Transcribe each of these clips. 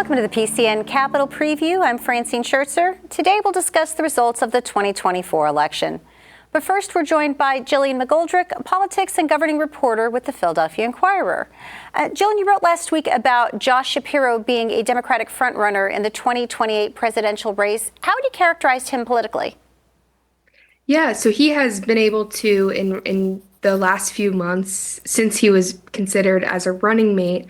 Welcome to the PCN Capitol Preview. I'm Francine Schertzer. Today we'll discuss the results of the 2024 election. But first, we're joined by Jillian McGoldrick, a politics and governing reporter with the Philadelphia Inquirer. Jillian, you wrote last week about Josh Shapiro being a Democratic frontrunner in the 2028 presidential race. How would you characterize him politically? Yeah, so he has been able to, in the last few months, since he was considered as a running mate,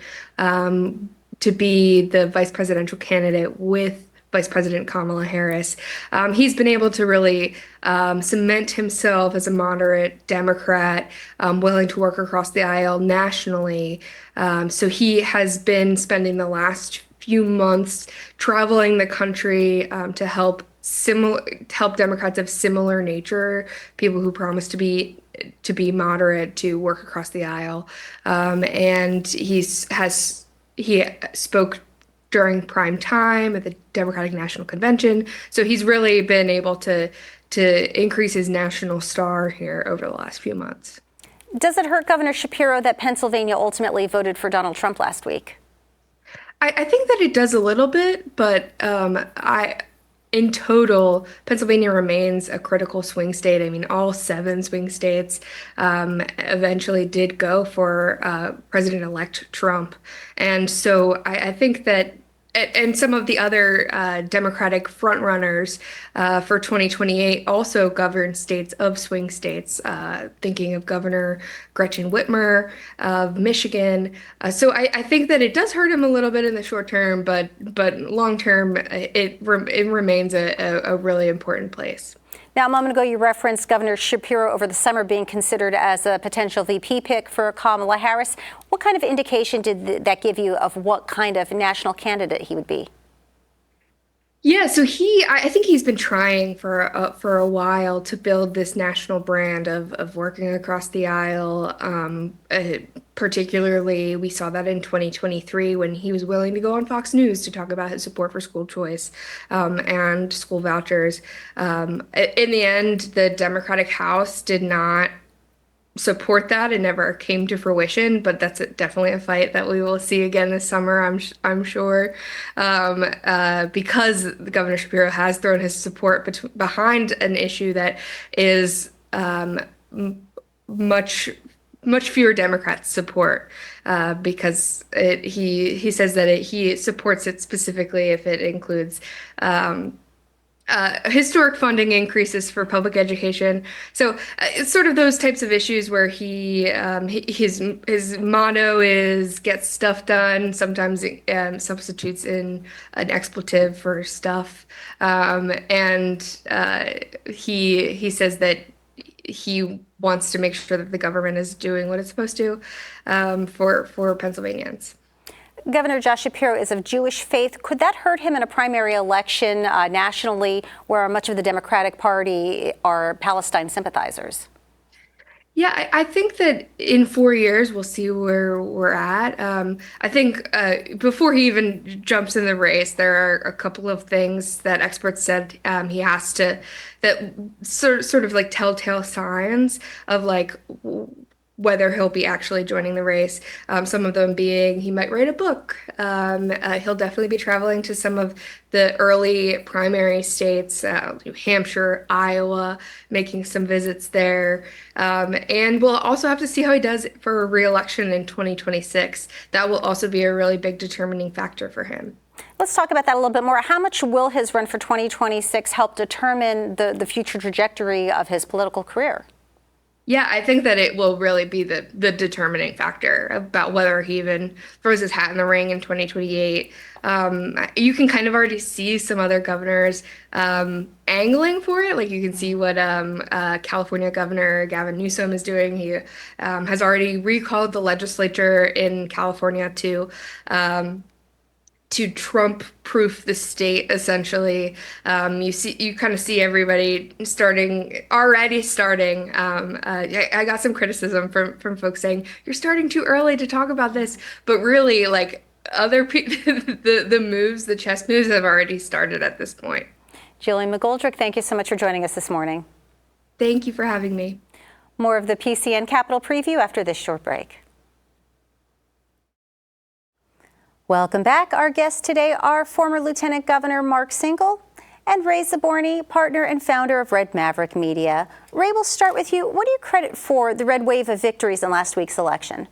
to be the vice presidential candidate with Vice President Kamala Harris. He's been able to really cement himself as a moderate Democrat, willing to work across the aisle nationally. So he has been spending the last few months traveling the country to help Democrats of similar nature, people who promise to be moderate, to work across the aisle. And he spoke during prime time at the Democratic National Convention. So he's really been able to increase his national star here over the last few months. Does it hurt Governor Shapiro that Pennsylvania ultimately voted for Donald Trump last week? I think that it does a little bit, but in total, Pennsylvania remains a critical swing state. I mean, all 7 swing states eventually did go for President-elect Trump. And so I think that, and some of the other Democratic frontrunners for 2028 also govern states of swing states, thinking of Governor Gretchen Whitmer of Michigan. So I think that it does hurt him a little bit in the short term, but long term, it remains a really important place. Now, a moment ago, you referenced Governor Shapiro over the summer being considered as a potential VP pick for Kamala Harris. What kind of indication did that give you of what kind of national candidate he would be? Yeah, so I think he's been trying for a while to build this national brand of working across the aisle. Particularly, we saw that in 2023 when he was willing to go on Fox News to talk about his support for school choice and school vouchers. In the end, the Democratic House did not support that. It never came to fruition, but that's definitely a fight that we will see again this summer, I'm sure, because Governor Shapiro has thrown his support behind an issue that is much fewer Democrats support, because he says that he supports it specifically if it includes historic funding increases for public education. So it's sort of those types of issues where his motto is get stuff done. Sometimes it substitutes in an expletive for stuff. And he says that he wants to make sure that the government is doing what it's supposed to for Pennsylvanians. Governor Josh Shapiro is of Jewish faith. Could that hurt him in a primary election nationally where much of the Democratic Party are Palestine sympathizers? Yeah, I think that in 4 years, we'll see where we're at. I think before he even jumps in the race, there are a couple of things that experts said he has to, that sort of like telltale signs of like whether he'll be actually joining the race. Some of them being he might write a book. He'll definitely be traveling to some of the early primary states, New Hampshire, Iowa, making some visits there. And we'll also have to see how he does for a re-election in 2026. That will also be a really big determining factor for him. Let's talk about that a little bit more. How much will his run for 2026 help determine the future trajectory of his political career? Yeah, I think that it will really be the determining factor about whether he even throws his hat in the ring in 2028. You can kind of already see some other governors angling for it. Like you can see what California Governor Gavin Newsom is doing. He has already recalled the legislature in California to Trump-proof the state, essentially. You kind of see everybody already starting. I got some criticism from folks saying you're starting too early to talk about this, but really, like other people, the chess moves have already started at this point. Jillian McGoldrick, thank you so much for joining us this morning. Thank you for having me. More of the PCN Capitol Preview after this short break. Welcome back. Our guests today are former Lieutenant Governor Mark Singel and Ray Zaborney, partner and founder of Red Maverick Media. Ray, we'll start with you. What do you credit for the red wave of victories in last week's election?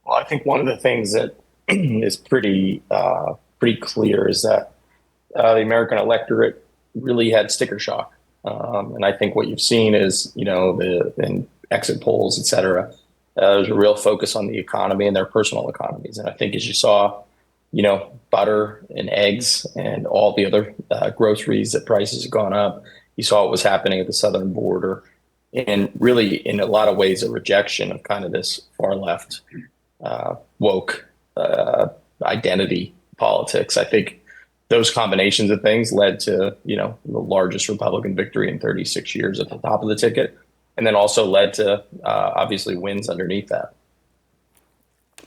Well, I think one of the things that is pretty clear is that the American electorate really had sticker shock, and I think what you've seen is, in exit polls, et cetera, there's a real focus on the economy and their personal economies, and I think as you saw, butter and eggs and all the other groceries that prices have gone up, you saw what was happening at the southern border, and really, in a lot of ways, a rejection of kind of this far left woke identity politics. I think those combinations of things led to, the largest Republican victory in 36 years at the top of the ticket, and then also led to obviously wins underneath that.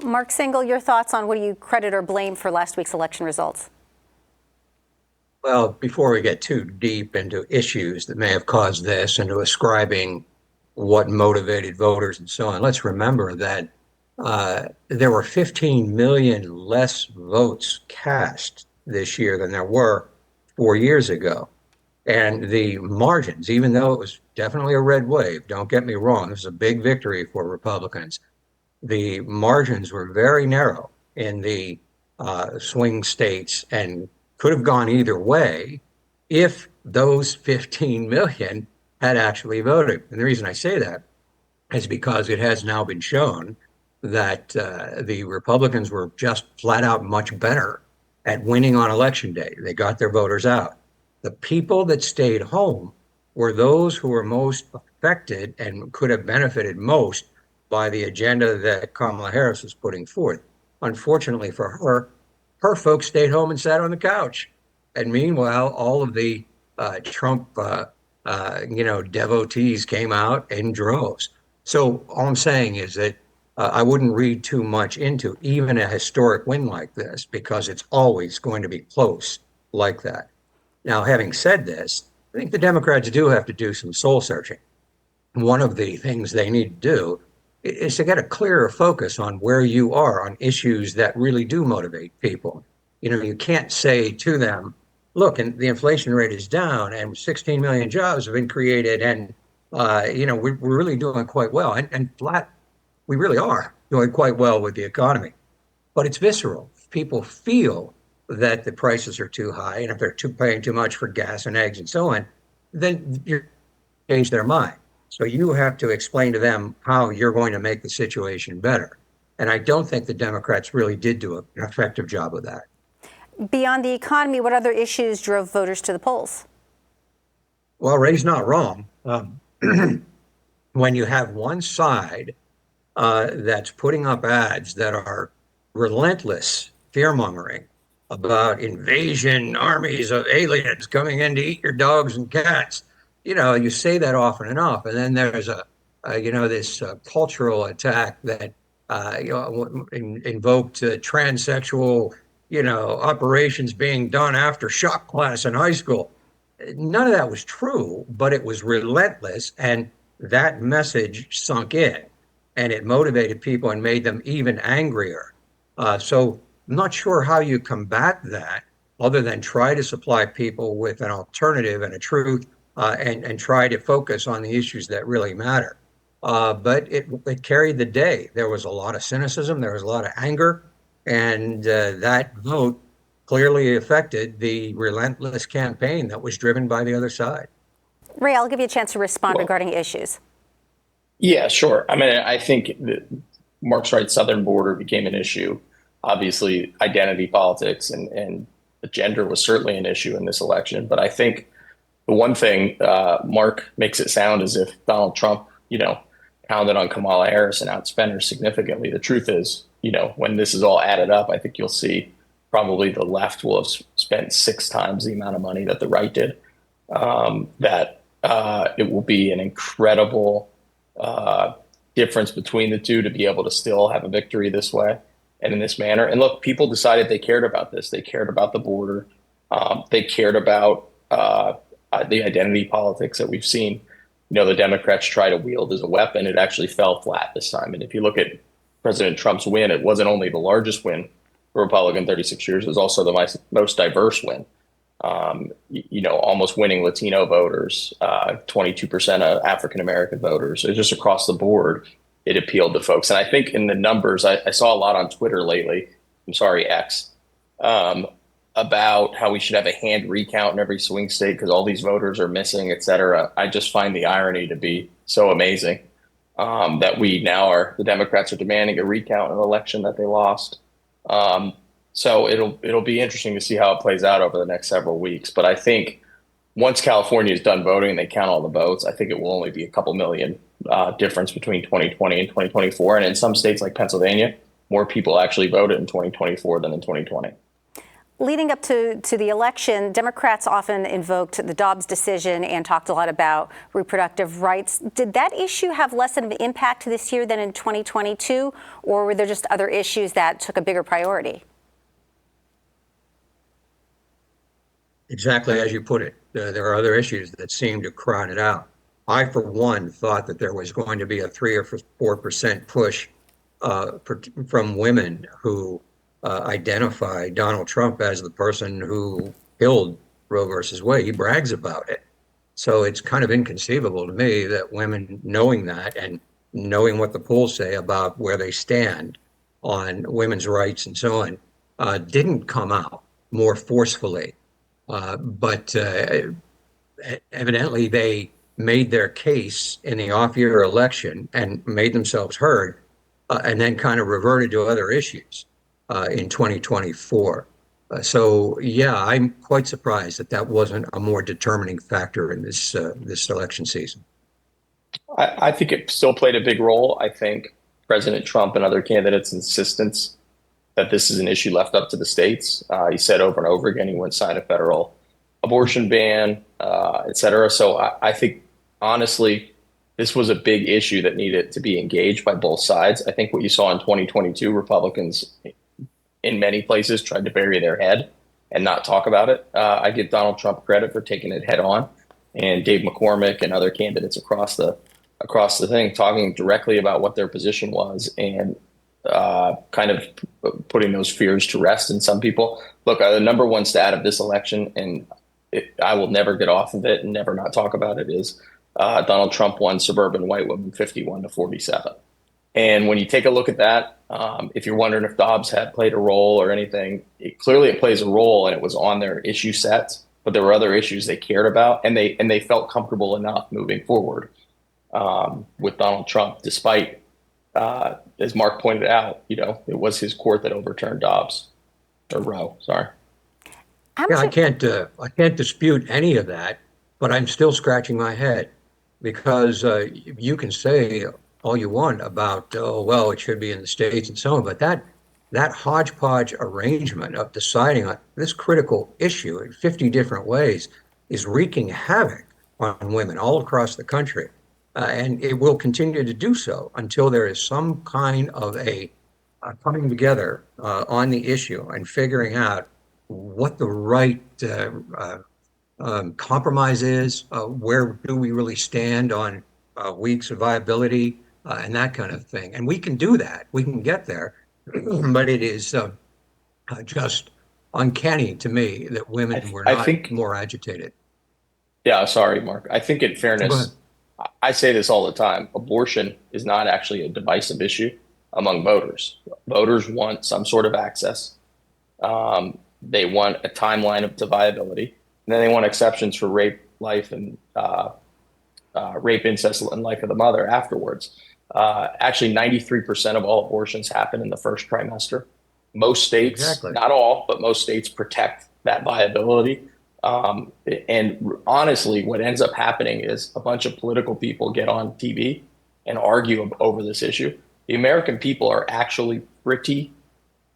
Mark Singel, your thoughts on what do you credit or blame for last week's election results? Well, before we get too deep into issues that may have caused this and to ascribing what motivated voters and so on, let's remember that there were 15 million less votes cast this year than there were 4 years ago. And the margins, even though it was definitely a red wave, don't get me wrong, this is a big victory for Republicans. The margins were very narrow in the swing states and could have gone either way if those 15 million had actually voted. And the reason I say that is because it has now been shown that the Republicans were just flat out much better at winning on election day. They got their voters out. The people that stayed home were those who were most affected and could have benefited most by the agenda that Kamala Harris was putting forth. Unfortunately for her folks stayed home and sat on the couch. And meanwhile, all of the Trump, devotees came out in droves. So all I'm saying is that I wouldn't read too much into even a historic win like this, because it's always going to be close like that. Now, having said this, I think the Democrats do have to do some soul searching. One of the things they need to do is to get a clearer focus on where you are on issues that really do motivate people. You can't say to them, look, and the inflation rate is down and 16 million jobs have been created, and we're really doing quite well. And flat, we really are doing quite well with the economy. But it's visceral. People feel that the prices are too high, and if they're paying too much for gas and eggs and so on, then you change their mind. So you have to explain to them how you're going to make the situation better. And I don't think the Democrats really did do an effective job of that. Beyond the economy, what other issues drove voters to the polls? Well, Ray's not wrong. When you have one side that's putting up ads that are relentless fear-mongering about invasion, armies of aliens coming in to eat your dogs and cats, you say that often enough, and then there's this cultural attack that invoked transsexual, operations being done after shop class in high school. None of that was true, but it was relentless, and that message sunk in, and it motivated people and made them even angrier. So I'm not sure how you combat that other than try to supply people with an alternative and a truth, and try to focus on the issues that really matter. But it carried the day. There was a lot of cynicism, there was a lot of anger, and that vote clearly affected the relentless campaign that was driven by the other side. Ray, I'll give you a chance to respond regarding issues. Yeah, sure. I mean, I think that Mark's right, southern border became an issue. Obviously, identity politics and gender was certainly an issue in this election. But I think the one thing Mark makes it sound as if Donald Trump, pounded on Kamala Harris and outspent her significantly. The truth is, when this is all added up, I think you'll see probably the left will have spent 6 times the amount of money that the right did. That it will be an incredible difference between the two to be able to still have a victory this way and in this manner. And look, people decided they cared about this. They cared about the border. They cared about the identity politics that we've seen, the Democrats try to wield as a weapon. It actually fell flat this time. And if you look at President Trump's win, it wasn't only the largest win a Republican 36 years. It was also the most diverse win. Almost winning Latino voters, 22% of African American voters. So just across the board, it appealed to folks. And I think in the numbers, I saw a lot on Twitter lately. I'm sorry, X, about how we should have a hand recount in every swing state because all these voters are missing, et cetera. I just find the irony to be so amazing that the Democrats are demanding a recount in an election that they lost. So it'll be interesting to see how it plays out over the next several weeks. But I think once California is done voting and they count all the votes, I think it will only be a couple million difference between 2020 and 2024. And in some states like Pennsylvania, more people actually voted in 2024 than in 2020. Leading up to the election, Democrats often invoked the Dobbs decision and talked a lot about reproductive rights. Did that issue have less of an impact this year than in 2022, or were there just other issues that took a bigger priority? Exactly as you put it. There are other issues that seem to crowd it out. I, for one, thought that there was going to be a 3 or 4% push from women who identify Donald Trump as the person who killed Roe versus Wade. He brags about it. So it's kind of inconceivable to me that women, knowing that and knowing what the polls say about where they stand on women's rights and so on, didn't come out more forcefully. But evidently they made their case in the off-year election and made themselves heard, and then kind of reverted to other issues in 2024. So yeah, I'm quite surprised that wasn't a more determining factor in this election season. I think it still played a big role. I think President Trump and other candidates' insistence that this is an issue left up to the states. He said over and over again he wouldn't sign a federal abortion ban, et cetera. So I think, honestly, this was a big issue that needed to be engaged by both sides. I think what you saw in 2022, Republicans in many places tried to bury their head and not talk about it. I give Donald Trump credit for taking it head on, and Dave McCormick and other candidates across the thing talking directly about what their position was and kind of putting those fears to rest in some people. Look, the number one stat of this election, and I will never get off of it and never not talk about it, is Donald Trump won suburban white women 51-47. And when you take a look at that, if you're wondering if Dobbs had played a role or anything, it plays a role, and it was on their issue sets. But there were other issues they cared about, and they felt comfortable enough moving forward with Donald Trump, despite, as Mark pointed out, it was his court that overturned Dobbs or Roe. Sorry. Yeah, I can't dispute any of that, but I'm still scratching my head because you can say all you want about, oh, well, it should be in the states and so on, but that hodgepodge arrangement of deciding on this critical issue in 50 different ways is wreaking havoc on women all across the country. And it will continue to do so until there is some kind of a coming together on the issue and figuring out what the right compromise is, where do we really stand on weeks of viability and that kind of thing. And we can do that. We can get there. But it is just uncanny to me that women were not more agitated. Yeah, sorry, Mark. I think in fairness, I say this all the time. Abortion is not actually a divisive issue among voters. Voters want some sort of access. They want a timeline to viability. And then they want exceptions for rape, life, and rape, incest, and life of the mother afterwards. Actually, 93% of all abortions happen in the first trimester. Most states, not all, but most states protect that viability. And honestly, what ends up happening is a bunch of political people get on TV and argue over this issue. The American people are actually pretty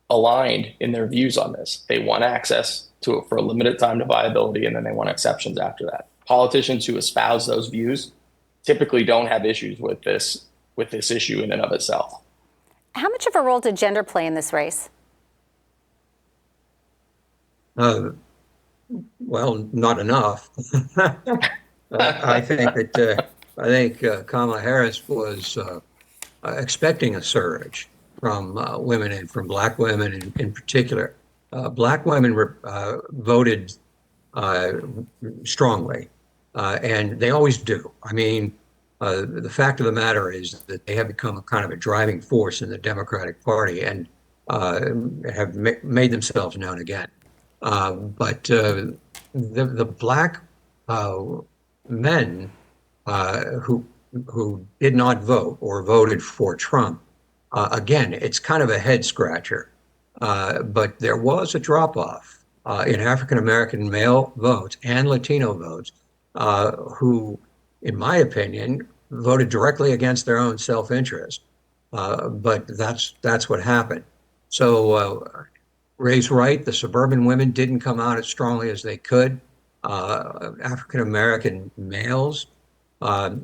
aligned in their views on this. They want access to it for a limited time to viability, and then they want exceptions after that. Politicians who espouse those views typically don't have issues with this issue in and of itself. How much of a role did gender play in this race? Well, not enough. I think Kamala Harris was expecting a surge from women and from Black women in particular. Black women voted strongly, and they always do. I mean, the fact of the matter is that they have become a kind of a driving force in the Democratic Party and have made themselves known again. But the Black men who did not vote or voted for Trump, again, it's kind of a head scratcher. But there was a drop off in African American male votes and Latino votes, who, in my opinion, voted directly against their own self-interest. But that's what happened. So Ray's right. The suburban women didn't come out as strongly as they could. African American males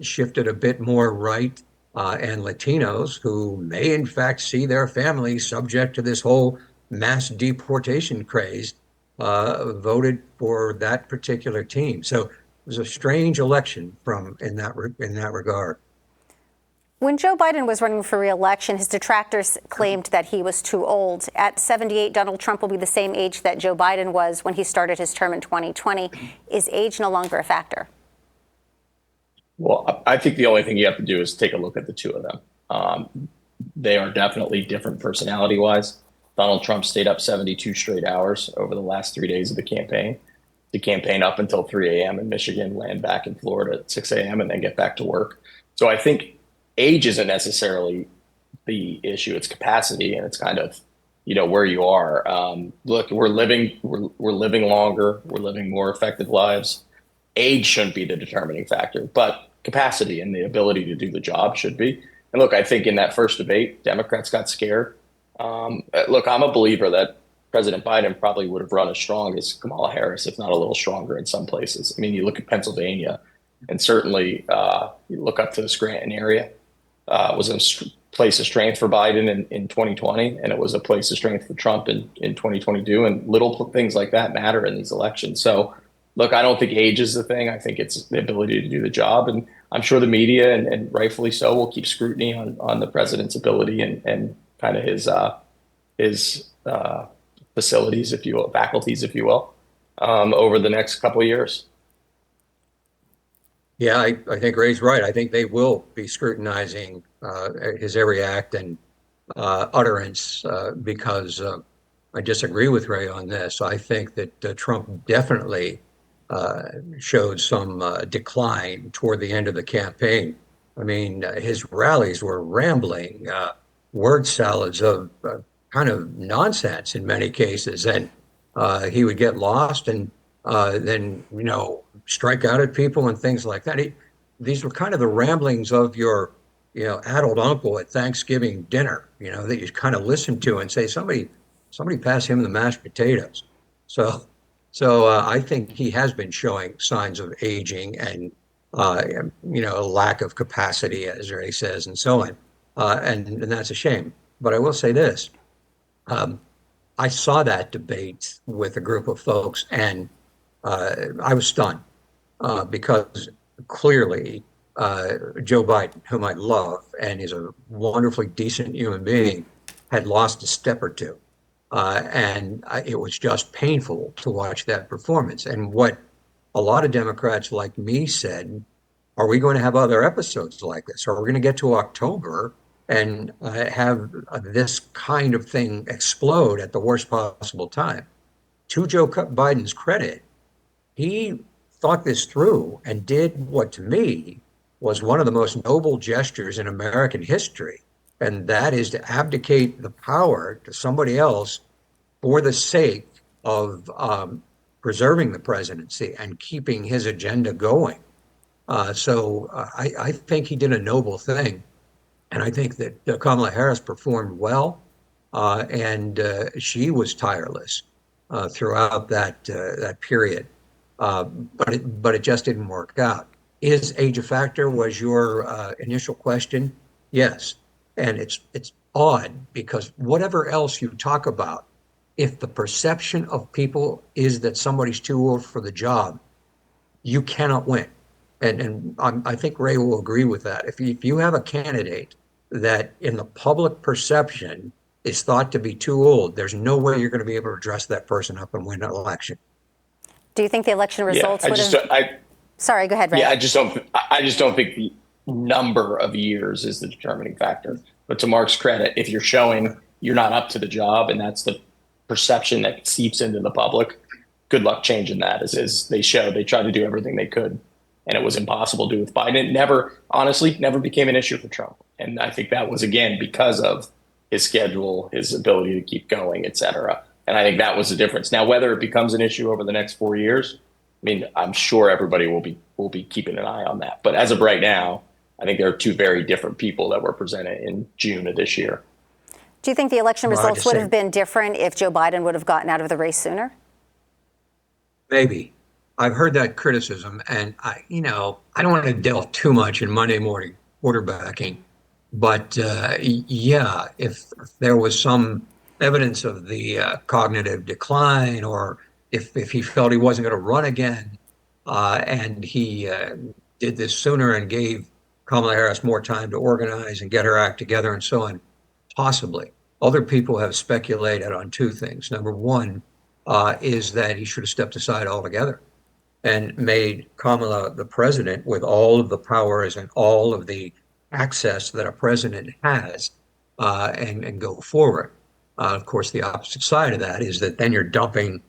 shifted a bit more right, and Latinos, who may in fact see their families subject to this whole mass deportation craze, voted for that particular team. So it was a strange election in that regard. When Joe Biden was running for re-election, his detractors claimed that he was too old. At 78, Donald Trump will be the same age that Joe Biden was when he started his term in 2020. Is age no longer a factor? Well, I think the only thing you have to do is take a look at the two of them. They are definitely different personality-wise. Donald Trump stayed up 72 straight hours over the last 3 days of the campaign. To campaign up until 3 a.m. in Michigan, land back in Florida at 6 a.m., and then get back to work. So I think age isn't necessarily the issue; it's capacity, and it's kind of, where you are. Look, we're living longer, we're living more effective lives. Age shouldn't be the determining factor, but capacity and the ability to do the job should be. And look, I think in that first debate, Democrats got scared. Look, I'm a believer that President Biden probably would have run as strong as Kamala Harris, if not a little stronger in some places. I mean, you look at Pennsylvania, and certainly you look up to the Scranton area. Was a place of strength for Biden in 2020, and it was a place of strength for Trump in 2022. And little things like that matter in these elections. So, look, I don't think age is the thing. I think it's the ability to do the job. And I'm sure the media, and rightfully so, will keep scrutiny on the president's ability and kind of his facilities, if you will, faculties, if you will, over the next couple of years. Yeah, I think Ray's right. I think they will be scrutinizing his every act and utterance because I disagree with Ray on this. I think that Trump definitely showed some decline toward the end of the campaign. I mean, his rallies were rambling word salads of kind of nonsense in many cases, and he would get lost and then strike out at people and things like that. These were kind of the ramblings of your adult uncle at Thanksgiving dinner, that you kind of listen to and say, somebody pass him the mashed potatoes. So I think he has been showing signs of aging and a lack of capacity, as Ray says, and so on, and that's a shame. But I will say this. I saw that debate with a group of folks, and I was stunned because clearly Joe Biden, whom I love and is a wonderfully decent human being, had lost a step or two. And it was just painful to watch that performance. And what a lot of Democrats like me said, are we going to have other episodes like this? Or are we going to get to October and have this kind of thing explode at the worst possible time? To Joe Biden's credit, he thought this through and did what to me was one of the most noble gestures in American history. And that is to abdicate the power to somebody else for the sake of preserving the presidency and keeping his agenda going. So I think he did a noble thing. And I think that Kamala Harris performed well, and she was tireless throughout that period. But it just didn't work out. Is age a factor? Was your initial question? Yes. And it's odd because whatever else you talk about, if the perception of people is that somebody's too old for the job, you cannot win. And I think Ray will agree with that. If you have a candidate that in the public perception is thought to be too old, there's no way you're going to be able to dress that person up and win an election. Do you think the election results Yeah, would have? Sorry, go ahead, Ray. yeah, I just don't think the number of years is the determining factor. But to Mark's credit, if you're showing you're not up to the job, and that's the perception that seeps into the public, good luck changing that. As they showed, they tried to do everything they could, and it was impossible to do with Biden. Never became an issue for Trump. And I think that was, again, because of his schedule, his ability to keep going, et cetera. And I think that was the difference. Now, whether it becomes an issue over the next 4 years, I mean, I'm sure everybody will be keeping an eye on that. But as of right now, I think there are two very different people that were presented in June of this year. Do you think the election results would have been different if Joe Biden would have gotten out of the race sooner? Maybe. I've heard that criticism, and I don't want to delve too much in Monday morning quarterbacking, but yeah, if there was some evidence of the cognitive decline, or if he felt he wasn't going to run again, and he did this sooner and gave Kamala Harris more time to organize and get her act together and so on, possibly. Other people have speculated on two things. Number one is that he should have stepped aside altogether and made Kamala the president with all of the powers and all of the access that a president has, and go forward. Of course, the opposite side of that is that then you're dumping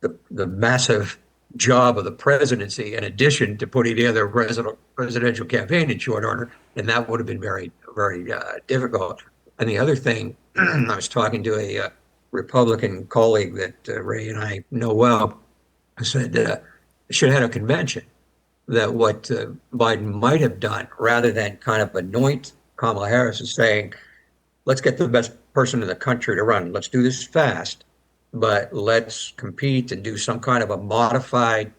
the massive job of the presidency in addition to putting together a presidential campaign in short order, and that would have been very, very difficult. And the other thing, I was talking to a Republican colleague that Ray and I know well. I said, should have had a convention that what Biden might have done, rather than kind of anoint Kamala Harris as saying, let's get the best person in the country to run. Let's do this fast, but let's compete and do some kind of a modified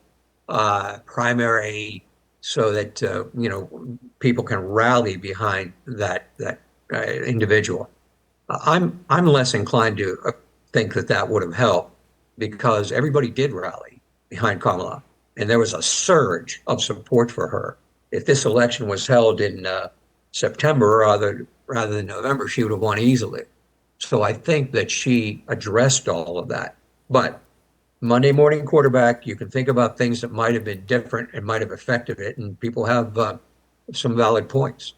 primary so that people can rally behind that individual. I'm less inclined to think that would have helped, because everybody did rally behind Kamala, and there was a surge of support for her. If this election was held in September rather than November, she would have won easily. So I think that she addressed all of that. But Monday morning quarterback, you can think about things that might have been different and might have affected it, and people have some valid points.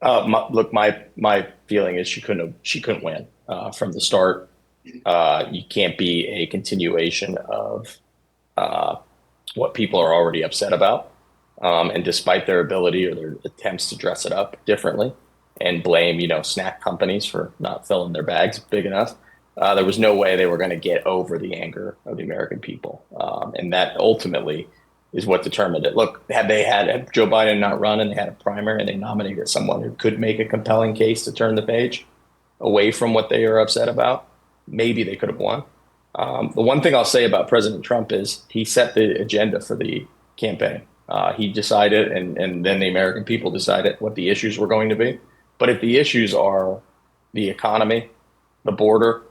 My feeling is she couldn't win from the start. You can't be a continuation of what people are already upset about, and despite their ability or their attempts to dress it up differently and blame snack companies for not filling their bags big enough, there was no way they were going to get over the anger of the American people, and that ultimately is what determined it. Look, had Joe Biden not run and they had a primary and they nominated someone who could make a compelling case to turn the page away from what they are upset about, maybe they could have won. The one thing I'll say about President Trump is he set the agenda for the campaign. He decided, and then the American people decided what the issues were going to be. But if the issues are the economy, the border,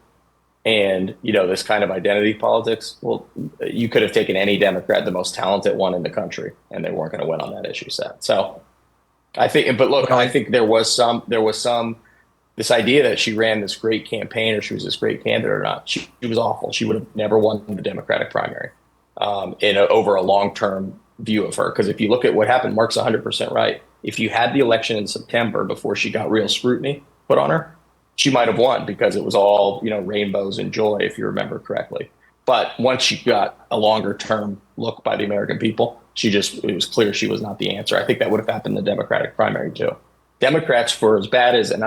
and this kind of identity politics, well, you could have taken any Democrat, the most talented one in the country, and they weren't going to win on that issue set. So I think, but look, I think there was some this idea that she ran this great campaign or she was this great candidate or not. She was awful. She would have never won the Democratic primary over a long-term view of her. Because if you look at what happened, Mark's 100% right. If you had the election in September before she got real scrutiny put on her, she might have won because it was all, rainbows and joy, if you remember correctly. But once she got a longer term look by the American people, it was clear she was not the answer. I think that would have happened in the Democratic primary too. Democrats, for as bad as, and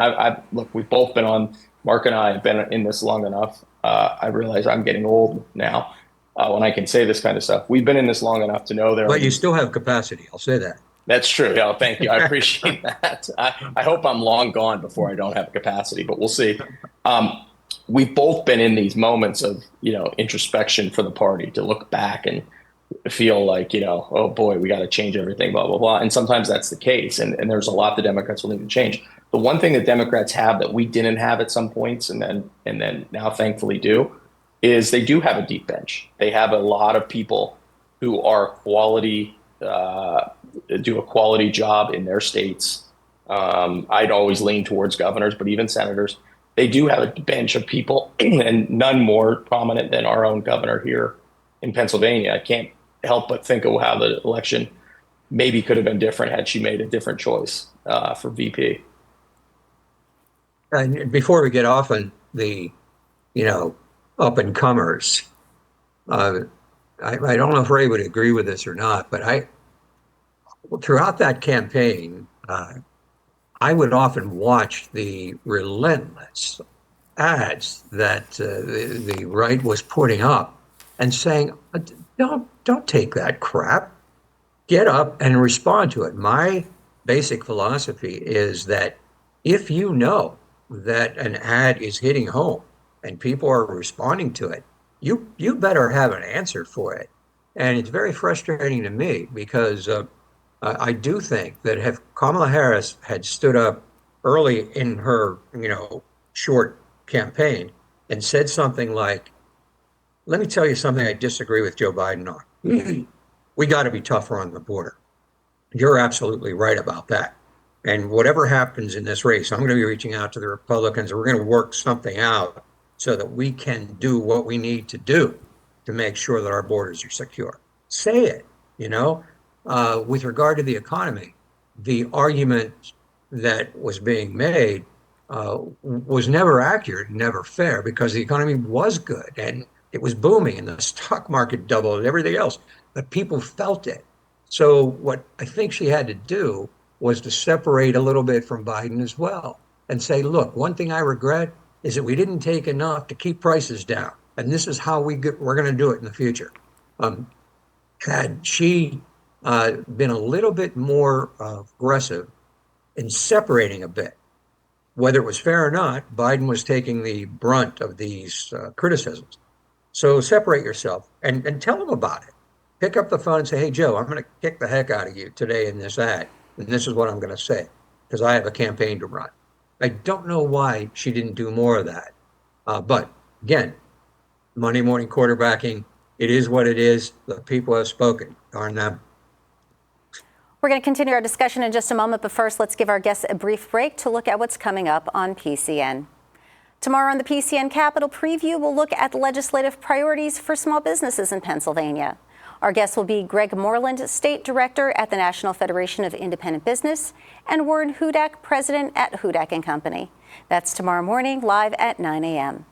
look, we've both been on, Mark and I have been in this long enough. I realize I'm getting old now when I can say this kind of stuff. We've been in this long enough to know But you still have capacity. I'll say that. That's true. Yeah, thank you. I appreciate that. I hope I'm long gone before I don't have capacity, but we'll see. We've both been in these moments of, introspection for the party, to look back and feel like, oh boy, we got to change everything, blah, blah, blah. And sometimes that's the case. And there's a lot the Democrats will need to change. The one thing that Democrats have that we didn't have at some points and then now thankfully do is they do have a deep bench. They have a lot of people who are quality, do a quality job in their states, I'd always lean towards governors, but even senators, they do have a bench of people, and none more prominent than our own governor here in Pennsylvania. I can't help but think of how the election maybe could have been different had she made a different choice for VP. And before we get off on the, up and comers, I don't know if Ray would agree with this or not, but throughout that campaign, I would often watch the relentless ads that the right was putting up and saying, don't take that crap. Get up and respond to it. My basic philosophy is that if you know that an ad is hitting home and people are responding to it, you better have an answer for it. And it's very frustrating to me because I do think that if Kamala Harris had stood up early in her, short campaign and said something like, let me tell you something I disagree with Joe Biden on. We got to be tougher on the border. You're absolutely right about that. And whatever happens in this race, I'm going to be reaching out to the Republicans and we're going to work something out so that we can do what we need to do to make sure that our borders are secure. Say it, with regard to the economy, the argument that was being made was never accurate, never fair, because the economy was good and it was booming and the stock market doubled and everything else, but people felt it. So what I think she had to do was to separate a little bit from Biden as well and say, look, one thing I regret is that we didn't take enough to keep prices down. And this is how we're going to do it in the future. Had she been a little bit more aggressive in separating a bit, whether it was fair or not, Biden was taking the brunt of these criticisms. So separate yourself and tell them about it. Pick up the phone and say, hey, Joe, I'm going to kick the heck out of you today in this ad. And this is what I'm going to say because I have a campaign to run. I don't know why she didn't do more of that. But again, Monday morning quarterbacking, it is what it is. The people have spoken. Darn them. We're going to continue our discussion in just a moment, but first, let's give our guests a brief break to look at what's coming up on PCN. Tomorrow on the PCN Capitol Preview, we'll look at the legislative priorities for small businesses in Pennsylvania. Our guest will be Greg Moreland, State Director at the National Federation of Independent Business, and Warren Hudak, President at Hudak & Company. That's tomorrow morning, live at 9 a.m.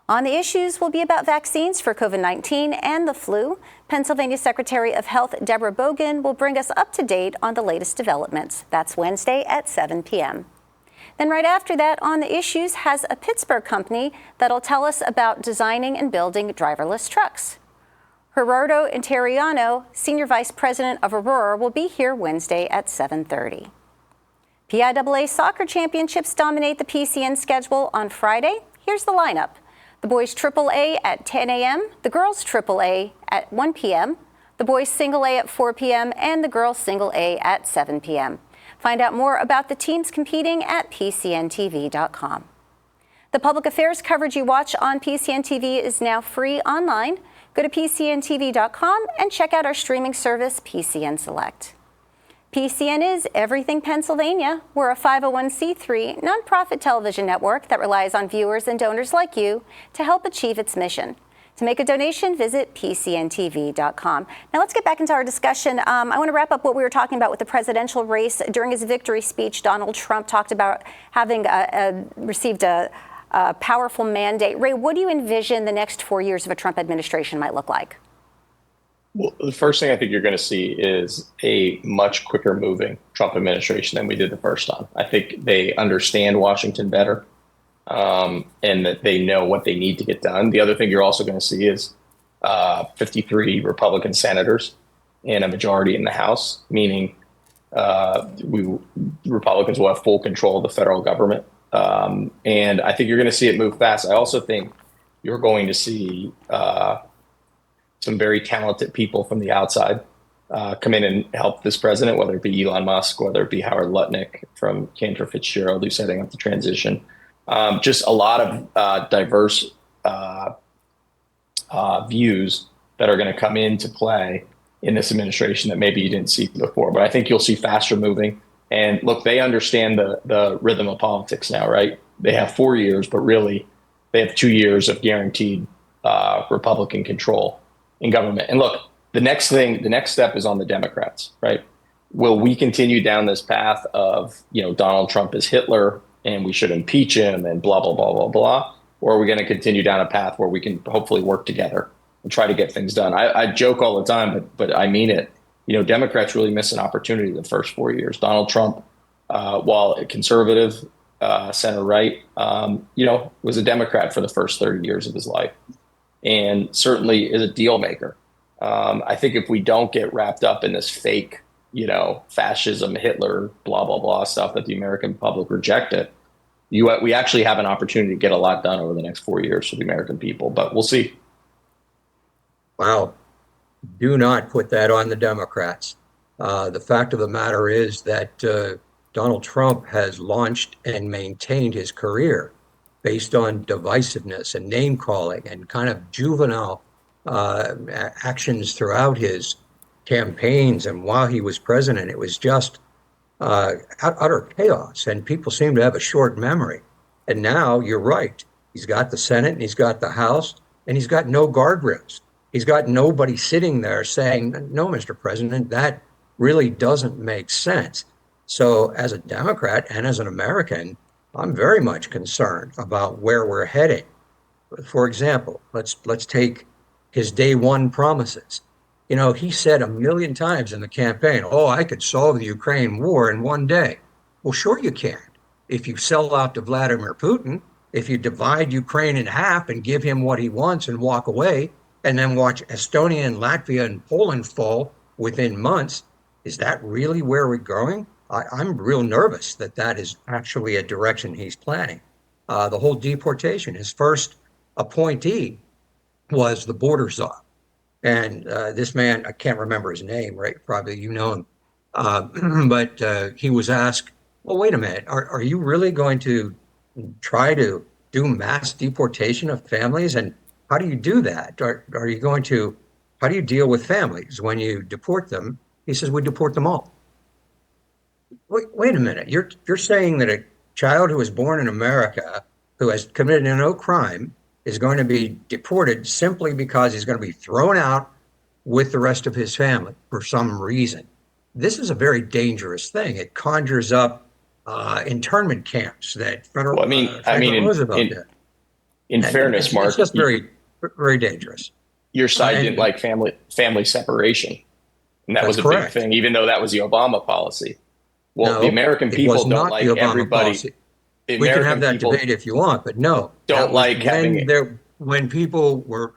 On the issues will be about vaccines for COVID-19 and the flu. Pennsylvania Secretary of Health Deborah Bogan will bring us up to date on the latest developments. That's Wednesday at 7 p.m. Then right after that, On the Issues has a Pittsburgh company that'll tell us about designing and building driverless trucks. Gerardo Interiano, Senior Vice President of Aurora, will be here Wednesday at 7:30. PIAA soccer championships dominate the PCN schedule on Friday. Here's the lineup. The boys AAA at 10 a.m., the girls AAA at 1 p.m., the boys Single A at 4 p.m., and the girls Single A at 7 p.m. Find out more about the teams competing at PCNTV.com. The public affairs coverage you watch on PCN TV is now free online. Go to PCNTV.com and check out our streaming service, PCN Select. PCN is Everything Pennsylvania. We're a 501c3 nonprofit television network that relies on viewers and donors like you to help achieve its mission. To make a donation, visit PCNTV.com. Now let's get back into our discussion. I want to wrap up what we were talking about with the presidential race. During his victory speech, Donald Trump talked about having received a powerful mandate. Ray, what do you envision the next 4 years of a Trump administration might look like? Well, the first thing I think you're going to see is a much quicker moving Trump administration than we did the first time. I think they understand Washington better and that they know what they need to get done. The other thing you're also going to see is 53 Republican senators and a majority in the House, meaning Republicans will have full control of the federal government. And I think you're going to see it move fast. I also think you're going to see some very talented people from the outside come in and help this president, whether it be Elon Musk, whether it be Howard Lutnick from Cantor Fitzgerald, who's setting up the transition. Just a lot of diverse views that are going to come into play in this administration that maybe you didn't see before. But I think you'll see faster moving And look, they understand the rhythm of politics now, right? They have 4 years, but really they have 2 years of guaranteed Republican control in government. And look, the next step is on the Democrats, right? Will we continue down this path of, Donald Trump is Hitler and we should impeach him and blah, blah, blah, blah, blah? Or are we going to continue down a path where we can hopefully work together and try to get things done? I joke all the time, but I mean it. Democrats really miss an opportunity the first 4 years. Donald Trump, while a conservative, center right, was a Democrat for the first 30 years of his life, and certainly is a deal maker. I think if we don't get wrapped up in this fake, fascism, Hitler, blah, blah, blah stuff that the American public rejected, we actually have an opportunity to get a lot done over the next 4 years for the American people, but we'll see. Wow. Do not put that on the Democrats. The fact of the matter is that Donald Trump has launched and maintained his career based on divisiveness and name calling and kind of juvenile actions throughout his campaigns. And while he was president, it was just utter chaos. And people seem to have a short memory. And now you're right. He's got the Senate and he's got the House and he's got no guardrails. He's got nobody sitting there saying, no, Mr. President, that really doesn't make sense. So as a Democrat and as an American, I'm very much concerned about where we're heading. For example, let's take his day one promises. He said 1,000,000 times in the campaign, oh, I could solve the Ukraine war in one day. Well, sure you can. If you sell out to Vladimir Putin, if you divide Ukraine in half and give him what he wants and walk away, and then watch Estonia and Latvia and Poland fall within months, is that really where we're going? I'm real nervous that is actually a direction he's planning. The whole deportation, his first appointee was the border czar. And this man, I can't remember his name, right? Probably you know him. But he was asked, well, wait a minute, are you really going to try to do mass deportation of families? And how do you do that? How do you deal with families when you deport them? He says, we deport them all. Wait a minute. You're saying that a child who was born in America, who has committed no crime, is going to be deported simply because he's going to be thrown out with the rest of his family for some reason. This is a very dangerous thing. It conjures up internment camps that federal. Well, in fairness, Mark, it's just very, very dangerous. Your side didn't like family separation, and that was a correct. big thing, even though that was the Obama policy. Well, No, the American people don't like everybody. We can have that debate if you want, but no. Don't like having when people were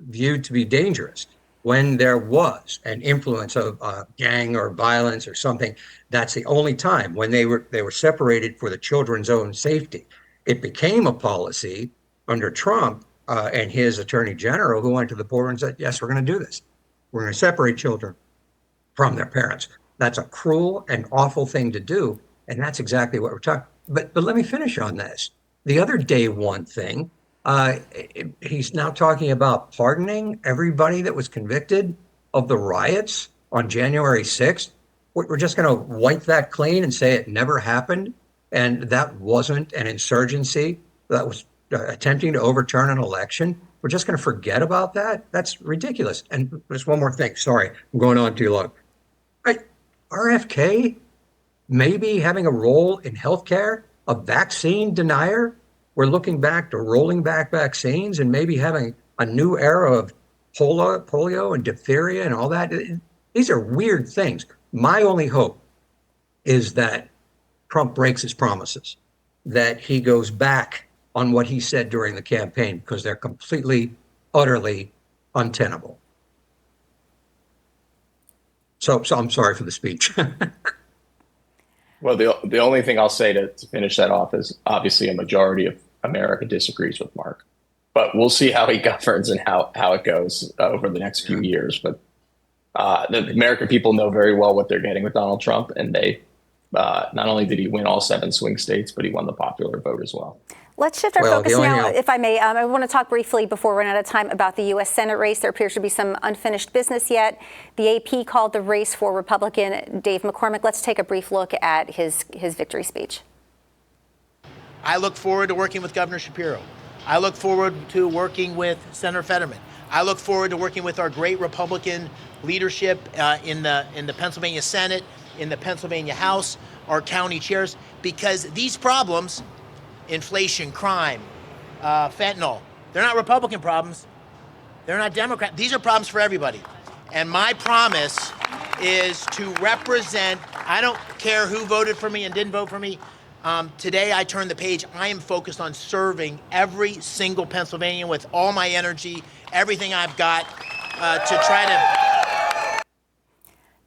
viewed to be dangerous, when there was an influence of gang or violence or something, that's the only time when they were separated for the children's own safety. It became a policy under Trump and his attorney general, who went to the border and said, yes, we're going to do this. We're going to separate children from their parents. That's a cruel and awful thing to do. And that's exactly what we're talking. But let me finish on this. The other day one thing, he's now talking about pardoning everybody that was convicted of the riots on January 6th. We're just going to wipe that clean and say it never happened. And that wasn't an insurgency that was attempting to overturn an election. We're just going to forget about that. That's ridiculous. And there's one more thing. Sorry, I'm going on too long. RFK maybe having a role in healthcare, a vaccine denier. We're looking back to rolling back vaccines and maybe having a new era of polio and diphtheria and all that. These are weird things. My only hope is that Trump breaks his promises, that he goes back on what he said during the campaign, because they're completely, utterly untenable. So I'm sorry for the speech. Well, the only thing I'll say to finish that off is obviously a majority of America disagrees with Mark, but we'll see how he governs and how it goes over the next few years. But the American people know very well what they're getting with Donald Trump, and they not only did he win all 7 swing states, but he won the popular vote as well. Let's shift our Well, focus the only now, thing if I may. I want to talk briefly before we run out of time about the U.S. Senate race. There appears to be some unfinished business yet. The AP called the race for Republican Dave McCormick. Let's take a brief look at his victory speech. I look forward to working with Governor Shapiro. I look forward to working with Senator Fetterman. I look forward to working with our great Republican leadership in the Pennsylvania Senate, in the Pennsylvania House, our county chairs, because these problems, inflation, crime, fentanyl, they're not Republican problems. They're not Democrat. These are problems for everybody. And my promise is to represent, I don't care who voted for me and didn't vote for me. Today I turned the page. I am focused on serving every single Pennsylvanian with all my energy, everything I've got to try to.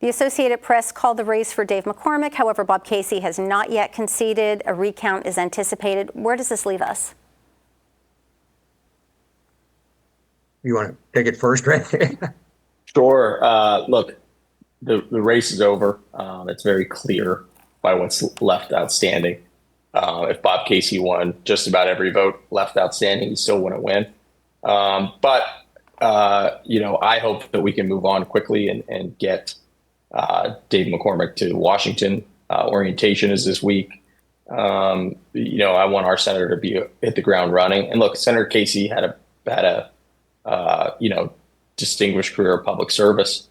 The Associated Press called the race for Dave McCormick. However, Bob Casey has not yet conceded. A recount is anticipated. Where does this leave us? You want to take it first, Ray? Sure. Look, the race is over. It's very clear by what's left outstanding. If Bob Casey won just about every vote left outstanding, he still wouldn't win. But I hope that we can move on quickly and get Dave McCormick to Washington. Orientation is this week. I want our senator to hit the ground running. And look, Senator Casey had a distinguished career of public service.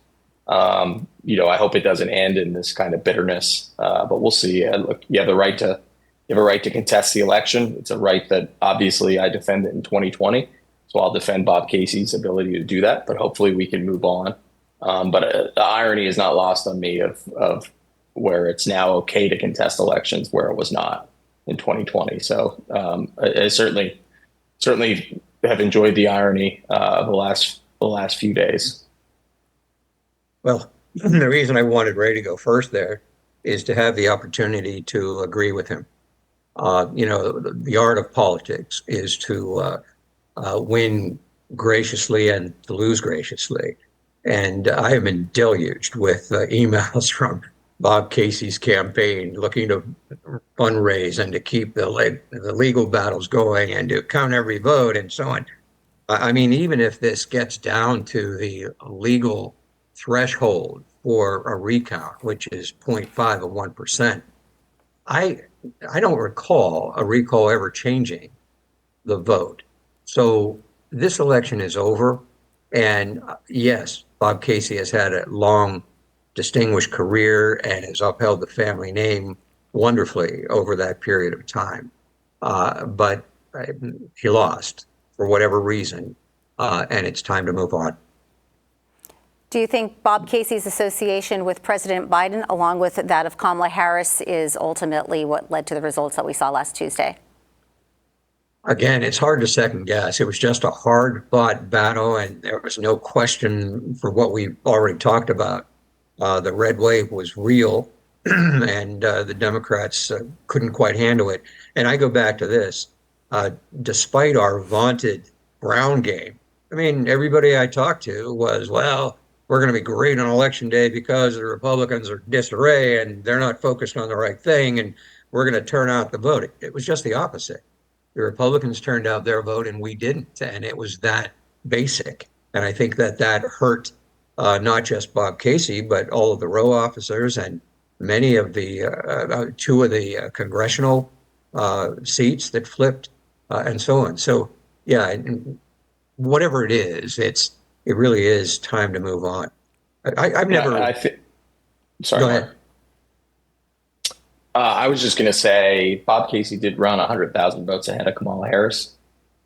I hope it doesn't end in this kind of bitterness, but we'll see. Look, you have a right to contest the election. It's a right that obviously I defended in 2020. So I'll defend Bob Casey's ability to do that, but hopefully we can move on. But the irony is not lost on me of where it's now okay to contest elections where it was not in 2020. So I certainly have enjoyed the irony of the last few days. Well, the reason I wanted Ray to go first there is to have the opportunity to agree with him. The art of politics is to win graciously and to lose graciously. And I have been deluged with emails from Bob Casey's campaign looking to fundraise and to keep the legal battles going and to count every vote and so on. I mean, even if this gets down to the legal threshold for a recount, which is 0.5 of 1%, I don't recall a recall ever changing the vote. So this election is over. And yes, Bob Casey has had a long, distinguished career and has upheld the family name wonderfully over that period of time. But he lost for whatever reason, and it's time to move on. Do you think Bob Casey's association with President Biden, along with that of Kamala Harris, is ultimately what led to the results that we saw last Tuesday? Again, it's hard to second guess. It was just a hard-fought battle, and there was no question for what we already talked about. The red wave was real, and the Democrats couldn't quite handle it. And I go back to this. Despite our vaunted Brown game, I mean, everybody I talked to was, well, we're going to be great on election day because the Republicans are disarray and they're not focused on the right thing, and we're going to turn out the vote. It was just the opposite. The Republicans turned out their vote and we didn't, and it was that basic. And I think that hurt not just Bob Casey, but all of the row officers and many of the 2 of the congressional seats that flipped and so on. So, yeah, whatever it is, it really is time to move on. I've never. Sorry. Go ahead. I was just going to say Bob Casey did run 100,000 votes ahead of Kamala Harris.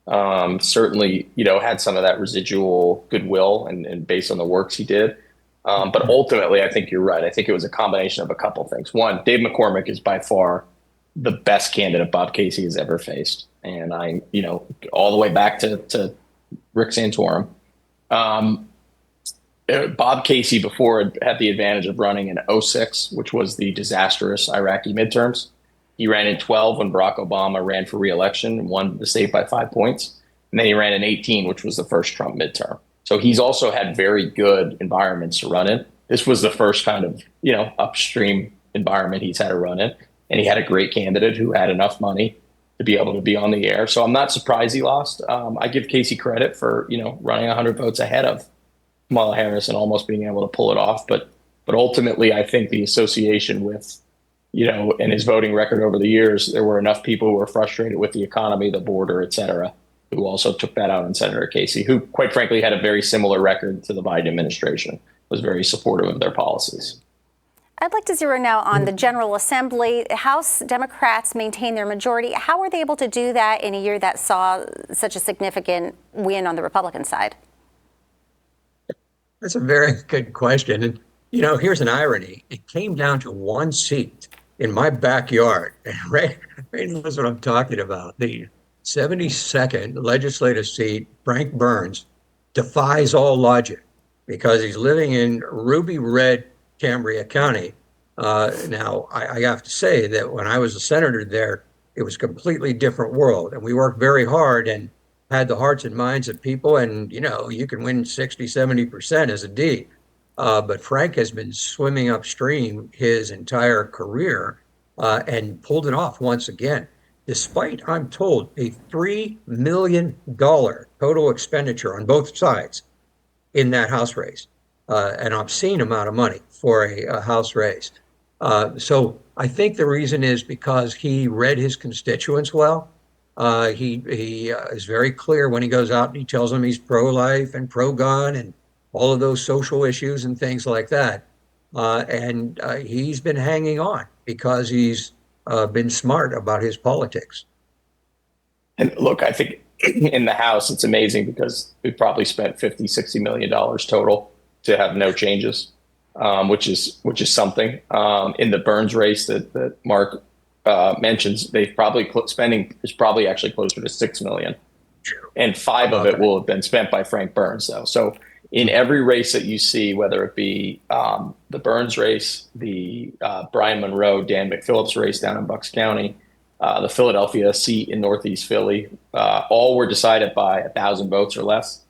Certainly, had some of that residual goodwill and based on the works he did. But ultimately, I think you're right. I think it was a combination of a couple of things. One, Dave McCormick is by far the best candidate Bob Casey has ever faced. And all the way back to Rick Santorum. Bob Casey before had the advantage of running in 2006, which was the disastrous Iraqi midterms. He ran in 2012 when Barack Obama ran for re-election and won the state by 5 points. And then he ran in 2018, which was the first Trump midterm. So he's also had very good environments to run in. This was the first kind of, upstream environment he's had to run in. And he had a great candidate who had enough money to be able to be on the air. So I'm not surprised he lost. I give Casey credit for, running 100 votes ahead of Kamala Harris and almost being able to pull it off. But ultimately, I think the association with, and his voting record over the years, there were enough people who were frustrated with the economy, the border, et cetera, who also took that out on Senator Casey, who, quite frankly, had a very similar record to the Biden administration, was very supportive of their policies. I'd like to zero now on the General Assembly. House Democrats maintain their majority. How were they able to do that in a year that saw such a significant win on the Republican side? That's a very good question. And, here's an irony. It came down to one seat in my backyard. And Ray knows what I'm talking about. The 72nd legislative seat, Frank Burns, defies all logic because he's living in ruby red Cambria County. Now, I have to say that when I was a senator there, it was a completely different world. And we worked very hard and had the hearts and minds of people. And, you can win 60, 70% as a D. But Frank has been swimming upstream his entire career and pulled it off once again, despite, I'm told, a $3 million total expenditure on both sides in that House race. An obscene amount of money for a House race. So I think the reason is because he read his constituents well. He is very clear when he goes out and he tells them he's pro-life and pro-gun and all of those social issues and things like that. And he's been hanging on because he's been smart about his politics. And look, I think in the House, it's amazing because we probably spent $50-60 million total to have no changes, which is something. In the Burns race that Mark mentions, spending is probably actually closer to $6 million, and $5 of it will have been spent by Frank Burns, though. So in every race that you see, whether it be the Burns race, the Brian Monroe, Dan McPhillips race down in Bucks County, the Philadelphia seat in Northeast Philly, all were decided by 1,000 votes or less.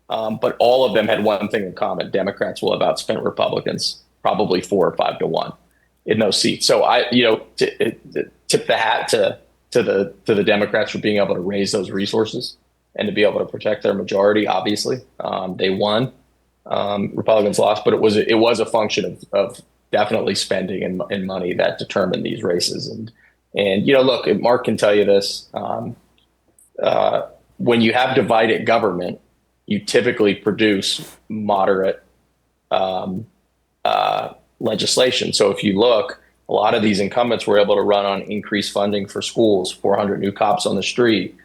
But all of them had one thing in common: Democrats will have outspent Republicans probably 4 or 5 to 1 in those seats. So tip the hat to the Democrats for being able to raise those resources and to be able to protect their majority. Obviously, they won. Republicans lost, but it was a function of definitely spending and money that determined these races. And look, Mark can tell you this: when you have divided government, you typically produce moderate legislation. So if you look, a lot of these incumbents were able to run on increased funding for schools, 400 new cops on the street,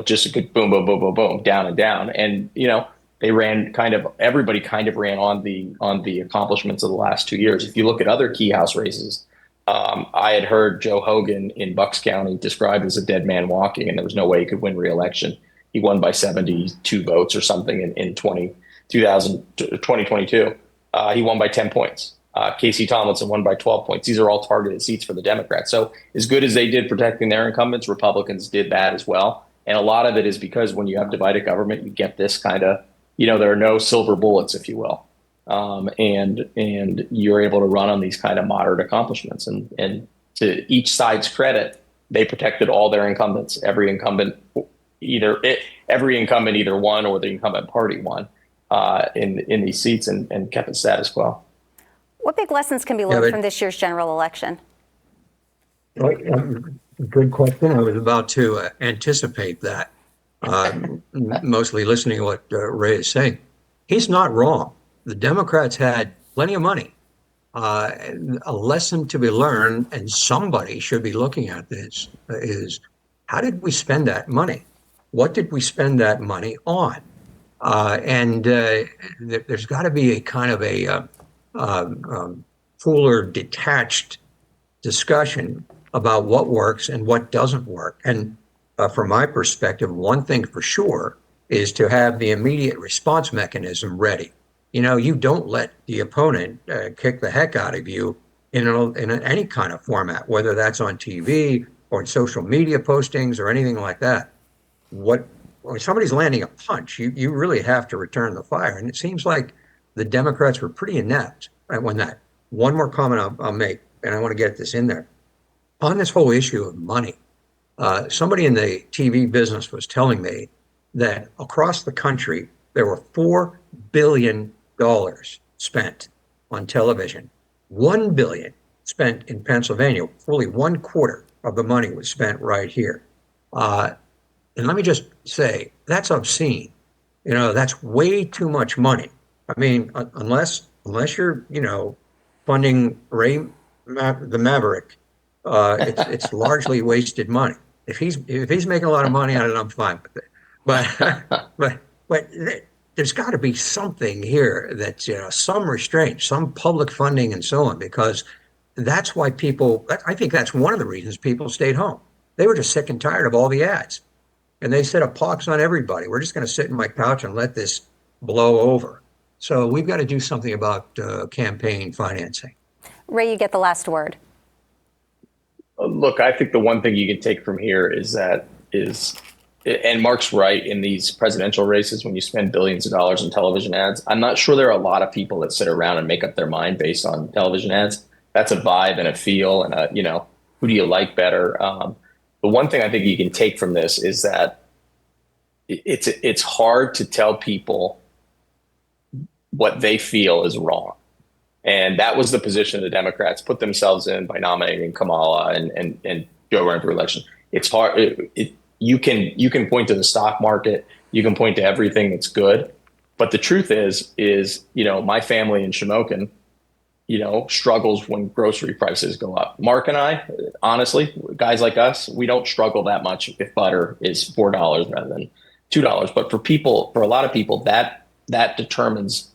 just a good boom, boom, boom, boom, boom, down and down. And, they ran everybody ran on the accomplishments of the last 2 years. If you look at other key House races, I had heard Joe Hogan in Bucks County described as a dead man walking, and there was no way he could win re-election. He won by 72 votes or something in 2022. He won by 10 points. Casey Tomlinson won by 12 points. These are all targeted seats for the Democrats. So as good as they did protecting their incumbents, Republicans did that as well. And a lot of it is because when you have divided government, you get this kind of, there are no silver bullets, if you will. And you're able to run on these kind of moderate accomplishments. And to each side's credit, they protected all their incumbents. Every incumbent either won or the incumbent party won in these seats and kept it status quo. What big lessons can be learned from this year's general election? Good question. I was about to anticipate that, mostly listening to what Ray is saying. He's not wrong. The Democrats had plenty of money. A lesson to be learned, and somebody should be looking at this, is how did we spend that money? What did we spend that money on? There's got to be a kind of a fuller, detached discussion about what works and what doesn't work. And from my perspective, one thing for sure is to have the immediate response mechanism ready. You don't let the opponent kick the heck out of you in any kind of format, whether that's on TV or in social media postings or anything like that. When somebody's landing a punch, you really have to return the fire. And it seems like the Democrats were pretty inept when that. One more comment I'll make. and I want to get this in there, on this whole issue of money, somebody in the TV business was telling me that across the country, there were $4 billion spent on television, $1 billion spent in Pennsylvania. Fully 1/4 of the money was spent right here. And let me just say, that's obscene. That's way too much money. I mean, unless you're, funding the Maverick, it's largely wasted money. If he's making a lot of money on it, I'm fine with it. But there's got to be something here that's, some restraint, some public funding and so on, because that's why I think that's one of the reasons people stayed home. They were just sick and tired of all the ads. And they set a pox on everybody. We're just going to sit in my couch and let this blow over. So we've got to do something about campaign financing. Ray, you get the last word. Look, I think the one thing you can take from here is, and Mark's right, in these presidential races, when you spend billions of dollars on television ads, I'm not sure there are a lot of people that sit around and make up their mind based on television ads. That's a vibe and a feel and who do you like better? The one thing I think you can take from this is that it's hard to tell people what they feel is wrong. And that was the position the Democrats put themselves in by nominating Kamala and Joe running for election. It's hard. You can point to the stock market. You can point to everything that's good. But the truth is my family in Shamokin, struggles when grocery prices go up. Mark and I, honestly, guys like us, we don't struggle that much if butter is $4 rather than $2. But for a lot of people, that determines,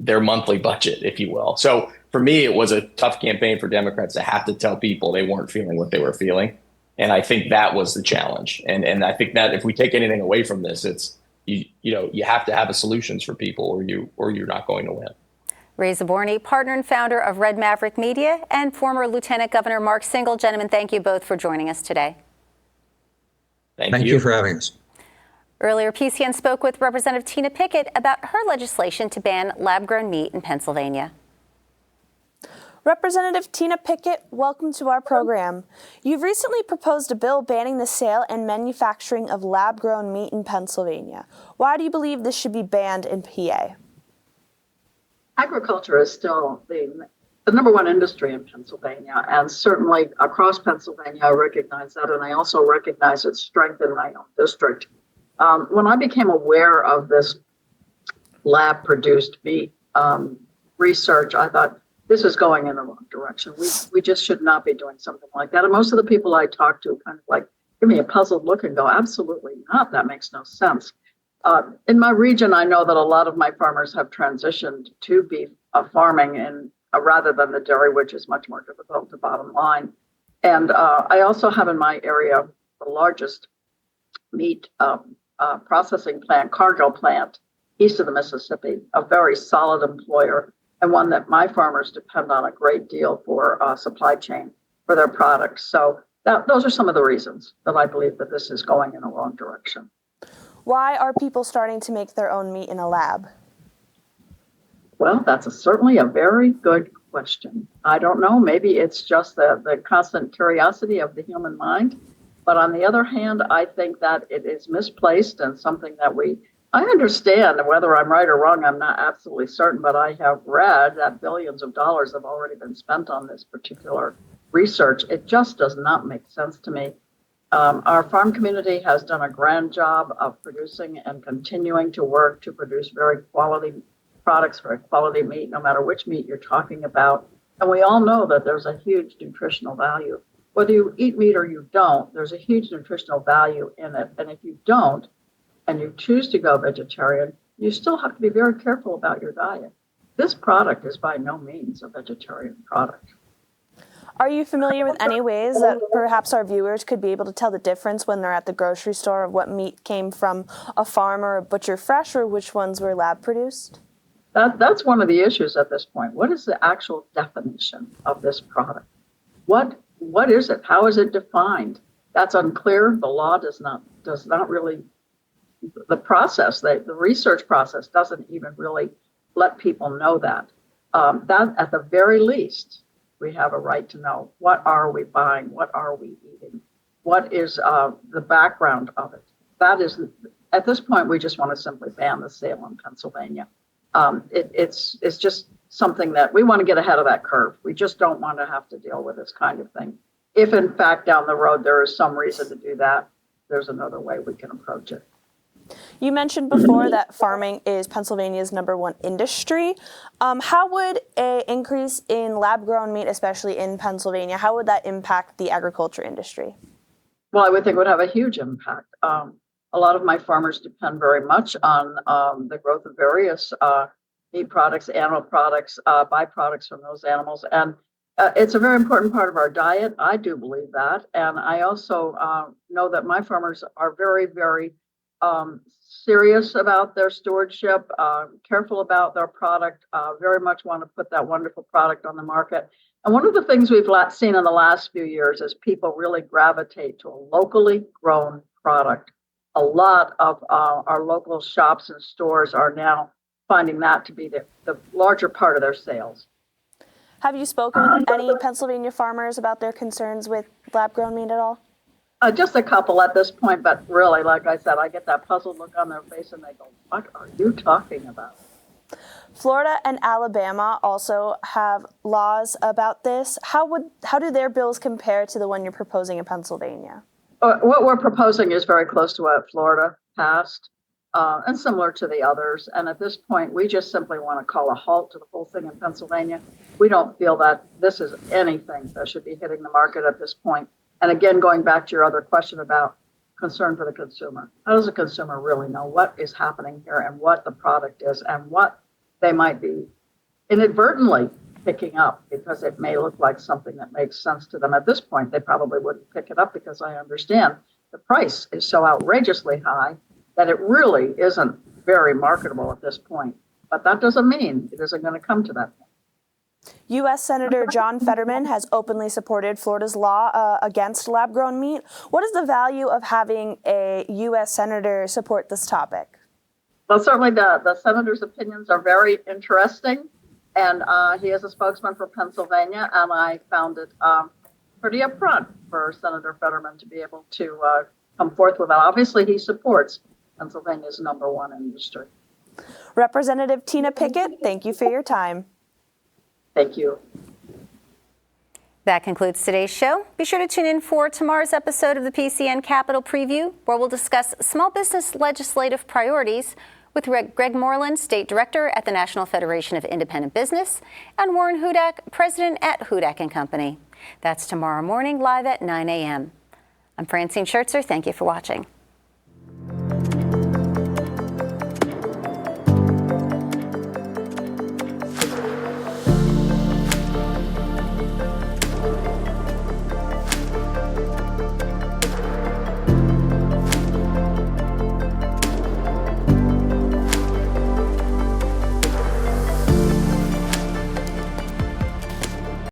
their monthly budget, if you will. So for me, it was a tough campaign for Democrats to have to tell people they weren't feeling what they were feeling. And I think that was the challenge. And I think that if we take anything away from this, it's, you have to have solutions for people or you're not going to win. Ray Zaborney, partner and founder of Red Maverick Media, and former Lieutenant Governor Mark Singel. Gentlemen, thank you both for joining us today. Thank you for having us. Earlier, PCN spoke with Representative Tina Pickett about her legislation to ban lab-grown meat in Pennsylvania. Representative Tina Pickett, welcome to our program. You've recently proposed a bill banning the sale and manufacturing of lab-grown meat in Pennsylvania. Why do you believe this should be banned in PA? Agriculture is still the number one industry in Pennsylvania, and certainly across Pennsylvania, I recognize that, and I also recognize its strength in my own district. When I became aware of this lab-produced meat research, I thought this is going in the wrong direction. We just should not be doing something like that. And most of the people I talk to kind of give me a puzzled look and go, absolutely not. That makes no sense. In my region, I know that a lot of my farmers have transitioned to beef farming and rather than the dairy, which is much more difficult to bottom line. And I also have in my area the largest meat processing plant, Cargill plant, east of the Mississippi, a very solid employer and one that my farmers depend on a great deal for supply chain for their products. So those are some of the reasons that I believe that this is going in the wrong direction. Why are people starting to make their own meat in a lab? Well, that's certainly a very good question. I don't know. Maybe it's just the constant curiosity of the human mind. But on the other hand, I think that it is misplaced and something that I understand. Whether I'm right or wrong, I'm not absolutely certain, but I have read that billions of dollars have already been spent on this particular research. It just does not make sense to me. Our farm community has done a grand job of producing and continuing to work to produce very quality products, very quality meat, no matter which meat you're talking about. And we all know that there's a huge nutritional value. Whether you eat meat or you don't, there's a huge nutritional value in it. And if you don't, and you choose to go vegetarian, you still have to be very careful about your diet. This product is by no means a vegetarian product. Are you familiar with any ways that perhaps our viewers could be able to tell the difference when they're at the grocery store of what meat came from a farm or a butcher fresh or which ones were lab produced? That's one of the issues at this point. What is the actual definition of this product? What is it? How is it defined? That's unclear. The law does not really, the process, the research process doesn't even really let people know that. That at the very least we have a right to know. What are we buying? What are we eating? What is the background of it? That is, at this point, we just want to simply ban the sale in Pennsylvania. It's just something that we want to get ahead of that curve. We just don't want to have to deal with this kind of thing. If in fact down the road there is some reason to do that, there's another way we can approach it. You mentioned before that farming is Pennsylvania's #1 industry. How would an increase in lab-grown meat, especially in Pennsylvania, how would that impact the agriculture industry? Well, I would think it would have a huge impact. A lot of my farmers depend very much on the growth of various meat products, animal products, byproducts from those animals. And it's a very important part of our diet. I do believe that. And I also know that my farmers are very, very serious about their stewardship, careful about their product, very much want to put that wonderful product on the market. And one of the things we've seen in the last few years is people really gravitate to a locally grown product. A lot of our local shops and stores are now finding that to be the larger part of their sales. Have you spoken with any Pennsylvania farmers about their concerns with lab-grown meat at all? Just a couple at this point, but really, like I said, I get that puzzled look on their face and they go, "What are you talking about?" Florida and Alabama also have laws about this. How do their bills compare to the one you're proposing in Pennsylvania? What we're proposing is very close to what Florida passed, and similar to the others. And at this point, we just simply want to call a halt to the whole thing in Pennsylvania. We don't feel that this is anything that should be hitting the market at this point. And again, going back to your other question about concern for the consumer, how does the consumer really know what is happening here and what the product is and what they might be inadvertently picking up, because it may look like something that makes sense to them. At this point, they probably wouldn't pick it up because I understand the price is so outrageously high that it really isn't very marketable at this point. But that doesn't mean it isn't going to come to that point. U.S. Senator John Fetterman has openly supported Florida's law against lab-grown meat. What is the value of having a U.S. senator support this topic? Well, certainly the senator's opinions are very interesting, and he is a spokesman for Pennsylvania, and I found it pretty upfront for Senator Fetterman to be able to come forth with that. Obviously, he supports Pennsylvania's #1 industry. Representative Tina Pickett, thank you for your time. Thank you. That concludes today's show. Be sure to tune in for tomorrow's episode of the PCN Capitol Preview, where we'll discuss small business legislative priorities with Greg Moreland, State Director at the National Federation of Independent Business, and Warren Hudak, President at Hudak & Company. That's tomorrow morning, live at 9 a.m. I'm Francine Schertzer. Thank you for watching.